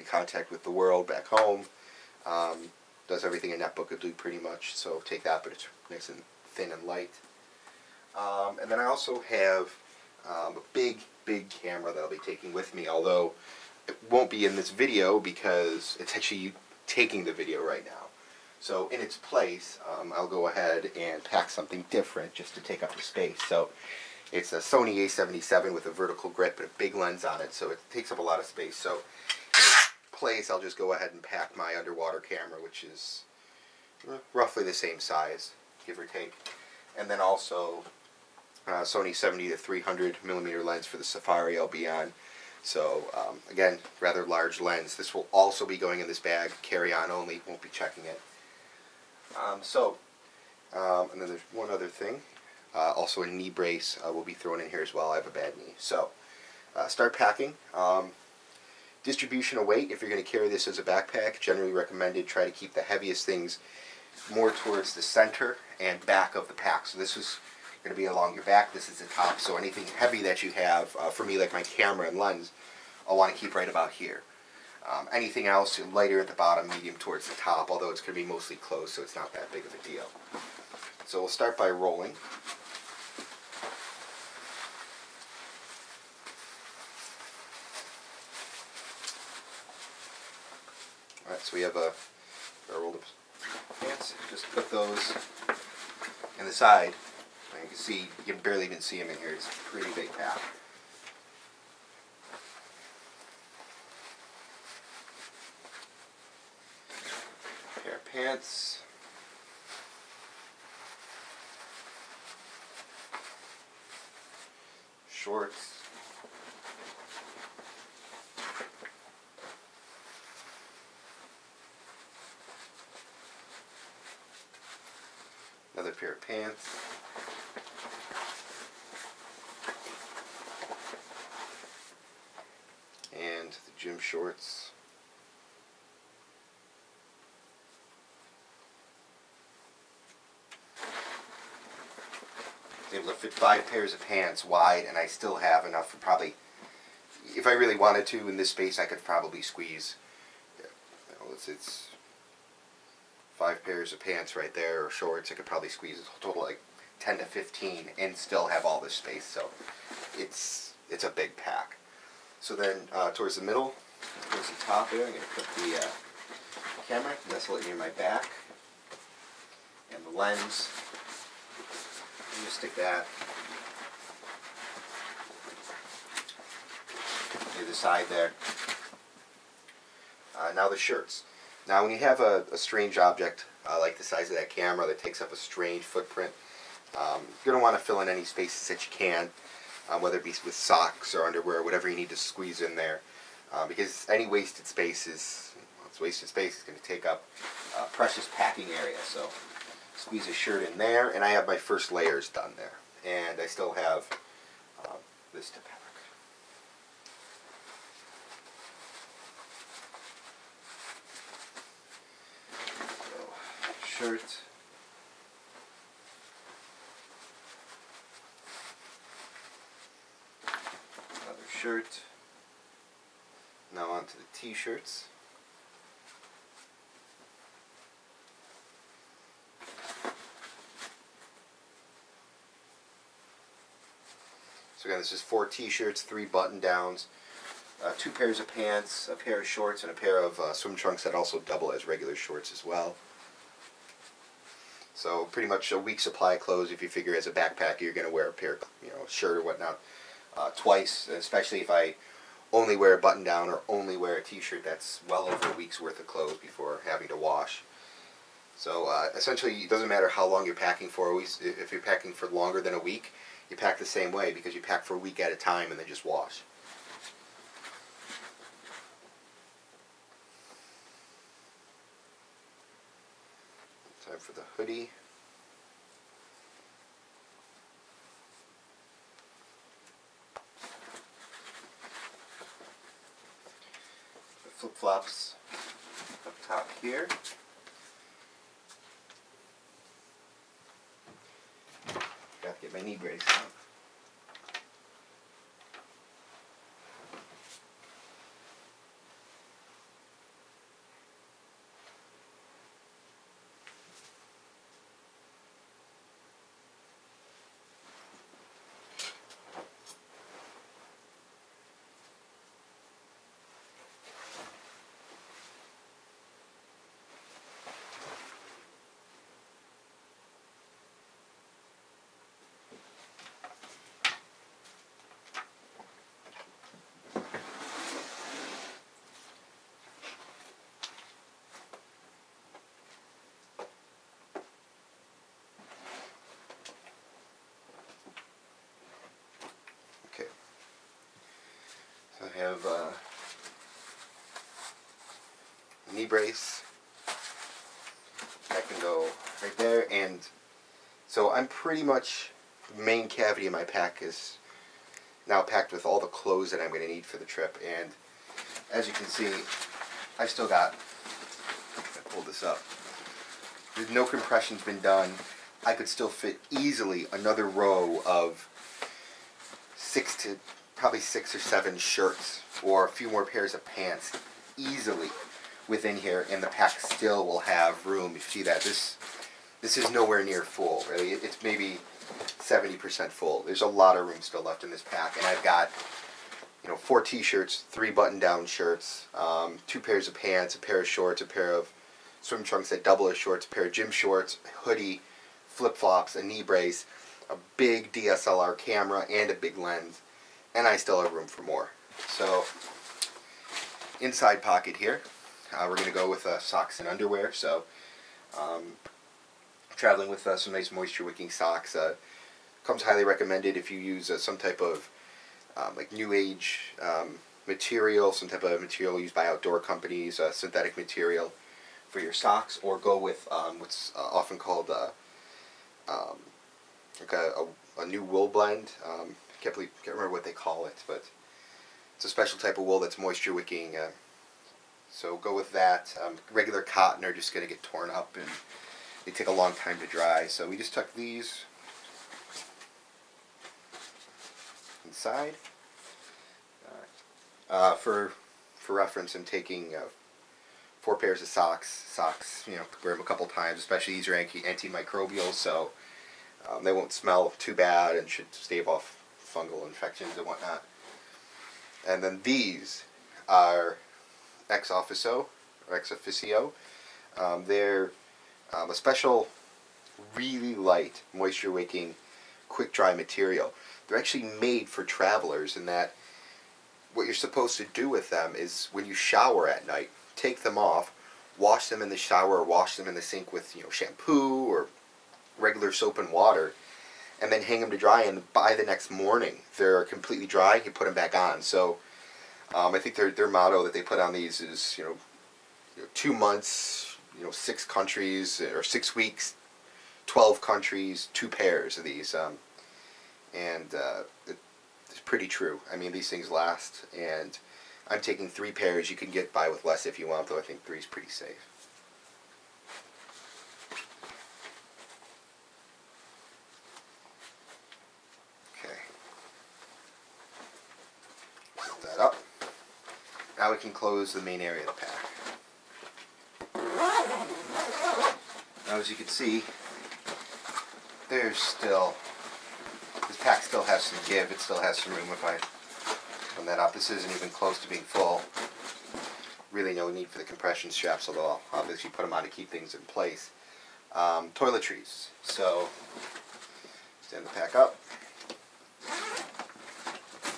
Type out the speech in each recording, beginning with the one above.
contact with the world back home. Does everything a netbook would do pretty much, so take that, but it's nice and thin and light. And then I also have a big camera that I'll be taking with me, although it won't be in this video because it's actually taking the video right now. So in its place, I'll go ahead and pack something different just to take up the space. So it's a Sony A77 with a vertical grip and a big lens on it, so it takes up a lot of space. So in its place, I'll just go ahead and pack my underwater camera, which is roughly the same size, give or take. And then also Sony 70 to 300 millimeter lens for the Safari I'll be on. So again, rather large lens. This will also be going in this bag, carry-on only, won't be checking it. And then there's one other thing. Also a knee brace will be thrown in here as well. I have a bad knee. So start packing. Distribution of weight, if you're going to carry this as a backpack, generally recommended try to keep the heaviest things more towards the center and back of the pack. So this is going to be along your back, this is the top, so anything heavy that you have, for me like my camera and lens, I'll want to keep right about here. Anything else, lighter at the bottom, medium towards the top, although it's going to be mostly closed, so it's not that big of a deal. So we'll start by rolling. Alright, so we have a rolled up pants. Just put those in the side. And you can see, you can barely even see them in here. It's a pretty big pack. Pair of pants. Shorts. Another pair of pants. And the gym shorts. Able to fit 5 pairs of pants wide, and I still have enough for probably, if I really wanted to, in this space I could probably squeeze, it's 5 pairs of pants right there, or shorts. I could probably squeeze a total like 10 to 15 and still have all this space, so it's a big pack. So then towards the middle, towards the top there, I'm going to put the camera, nestle it near my back, and the lens. I'm going to stick that near the side there. Now the shirts. Now when you have a strange object like the size of that camera that takes up a strange footprint, you're going to want to fill in any spaces that you can, whether it be with socks or underwear, whatever you need to squeeze in there, because any wasted space is, well, it's wasted space is going to take up precious packing area. So squeeze a shirt in there, and I have my first layers done there, and I still have this to pack. So, shirt. Another shirt. Now on to the t-shirts. So again, this is 4 t-shirts, 3 button-downs, 2 pairs of pants, a pair of shorts, and a pair of swim trunks that also double as regular shorts as well. So pretty much a week's supply of clothes. If you figure as a backpacker you're going to wear a pair, shirt or whatnot twice, especially if I only wear a button-down or only wear a t-shirt, that's well over a week's worth of clothes before having to wash. So essentially, it doesn't matter how long you're packing for. If you're packing for longer than a week, you pack the same way because you pack for a week at a time and then just wash. Time for the hoodie. The flip-flops up top here. Got to get my knee brace on. I have a knee brace that can go right there, and so I'm pretty much, the main cavity in my pack is now packed with all the clothes that I'm going to need for the trip. And as you can see, I've still got, if I pull this up, there's no compression's been done. I could still fit easily another row of probably six or seven shirts or a few more pairs of pants easily within here, and the pack still will have room. You see that this is nowhere near full, really. It's maybe 70% full. There's a lot of room still left in this pack, and I've got, you know, 4 t-shirts, 3 button-down shirts, 2 pairs of pants, a pair of shorts, a pair of swim trunks that double as shorts, a pair of gym shorts, a hoodie, flip-flops, a knee brace, a big DSLR camera, and a big lens, and I still have room for more. So, inside pocket here, we're going to go with socks and underwear. So, traveling with some nice moisture-wicking socks. Comes highly recommended if you use some type of like new age material, some type of material used by outdoor companies, synthetic material for your socks, or go with what's often called like a new wool blend. Can't remember what they call it, but it's a special type of wool that's moisture wicking. So go with that. Regular cotton are just going to get torn up and they take a long time to dry. So we just tuck these inside. For reference, I'm taking 4 pairs of socks. Socks, you know, wear them a couple times. Especially these are antimicrobial, so they won't smell too bad and should stave off fungal infections and whatnot. And then these are ex officio, or ex officio. They're a special, really light, moisture-wicking, quick-dry material. They're actually made for travelers in that what you're supposed to do with them is when you shower at night, take them off, wash them in the shower, or wash them in the sink with, you know, shampoo or regular soap and water, and then hang them to dry, and by the next morning they're completely dry. You put them back on. So I think their motto that they put on these is, you know 2 months, 6 countries, or 6 weeks, 12 countries, 2 pairs of these, and it's pretty true. I mean, these things last, and I'm taking 3 pairs. You can get by with less if you want, though I think 3 is pretty safe. Okay. Put that up. Now we can close the main area of the pack. Now, as you can see, there's still, this pack still has some give. It still has some room if I open that up. This isn't even close to being full. Really no need for the compression straps, although I'll obviously put them on to keep things in place. Toiletries. So, stand the pack up.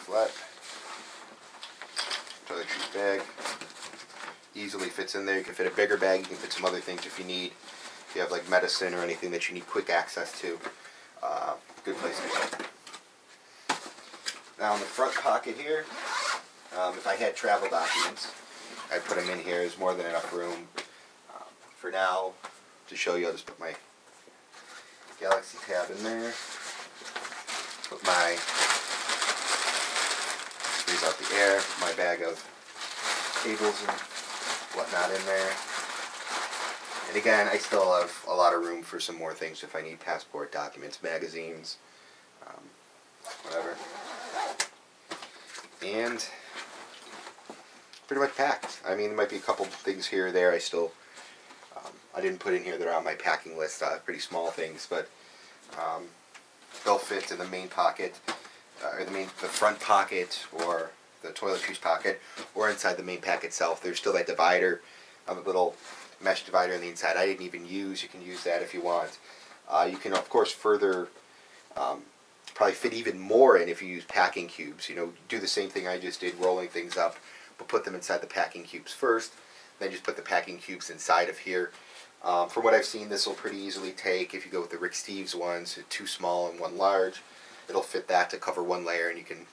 Flat. Toiletries bag. Easily fits in there. You can fit a bigger bag. You can fit some other things if you need. If you have like medicine or anything that you need quick access to, good place to go. Now in the front pocket here, if I had travel documents, I'd put them in here. There's more than enough room. For now, to show you, I'll just put my Galaxy tab in there. Put my, squeeze out the air, put my bag of cables and whatnot in there. And again, I still have a lot of room for some more things if I need passport, documents, magazines, whatever. And pretty much packed. I mean, there might be a couple things here or there I still, I didn't put in here that are on my packing list, pretty small things, but they'll fit in the main pocket, or the front pocket, or the toiletries pocket, or inside the main pack itself. There's still that divider, a little mesh divider on the inside I didn't even use. You can use that if you want. You can of course further probably fit even more in if you use packing cubes. Do the same thing I just did, rolling things up, but put them inside the packing cubes first, then just put the packing cubes inside of here. From what I've seen, this will pretty easily take, if you go with the Rick Steves ones, 2 small and 1 large, it'll fit that to cover 1 layer, and you can